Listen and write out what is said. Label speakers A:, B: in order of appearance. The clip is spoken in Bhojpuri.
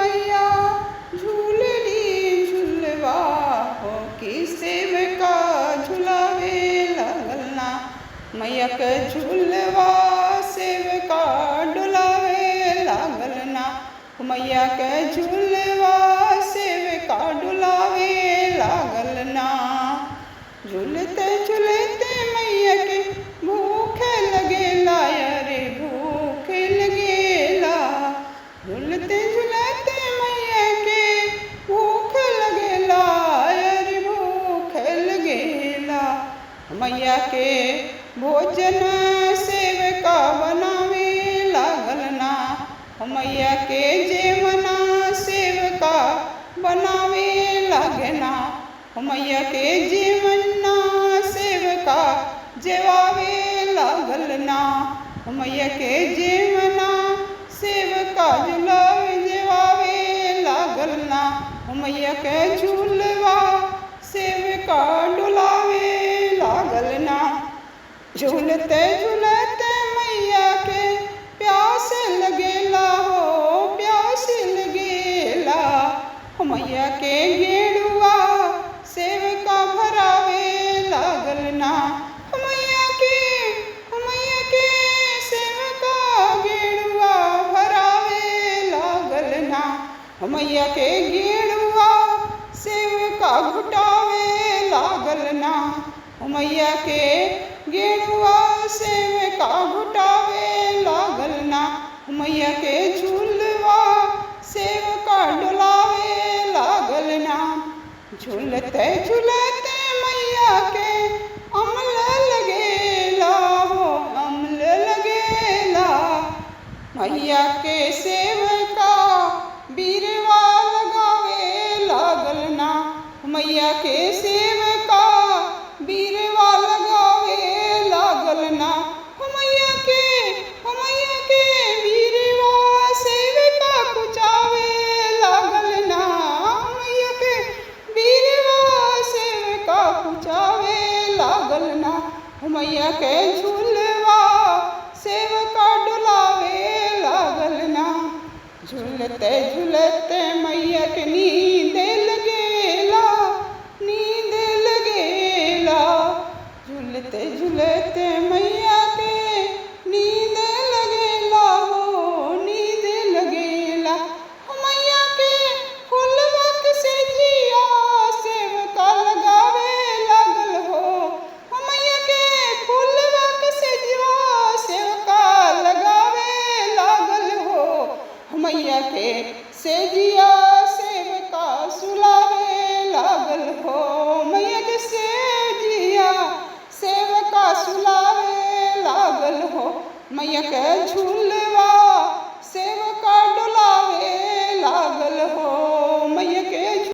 A: मैया झूलली झुलवा हो कि सेवका झुलावे लागल ना। मैया के झुलवा सेवका डुलावे लागल ना। मैया के झुलवा सेवका डुलावे लागल ना। झूलते झूलते मैया के भूखे लगेला रे भूखे लगेला। झूलते झूलते मैया के भूखे लगेला रे भूखे लगेला। मैया के भोजन सेवका बनावे लागल ना। मैया के जेवना सेवका बनावे लागना। मैया के जीवना सेवका जेवावे लागल ना। मैया के जीवना सेवका झुलावे जेवावे लागल ना। मैया के झूलवा सेवका डुलावे लागल ना। झूलते झूलते मैया के प्यास लगेला हो प्यास लगेला। मैया के गेड़ुआ सेवका भरावे लागल ना। मैया के सेवका गेड़ुआ भरावे लागल ना। मैया के गेड़ुआ सेवका घुटावे लागल ना। मैया के गेड़ुआ सेवका घुटावे लागल ना। मैया के झूलवा सेवका डुलावे लागल ना। झूलते झूलते मैया के अमल लगेला हो अमल लगेला। मैया के सेवका बीरवा लगावे लागल ना। मैया के सेवका बीरवा लगावे लागल ना। मैया के बीरवा सेवका कुचावे लागल ना। मैया के बीरवा सेवका कुचावे लागल ना। मैया के झूलवा सेवका डुलावे लागल ना। झूलते झूलते मैया के नींद लगेला नींद लगेला। झूलते झूलते मैया के नींद लगेला हो नींद लगेला। मैया के फुलवा के सेजिया सेवका लगावे लागल हो। मैया के फुलवा के सेजिया सेवका लगावे लागल हो। मैया के सेजिया सेवका सुलावे लागल हो। मैया के सेजिया सेवका सुलावे लागल हो। मैया के झूलवा सेवका डुलावे लागल हो।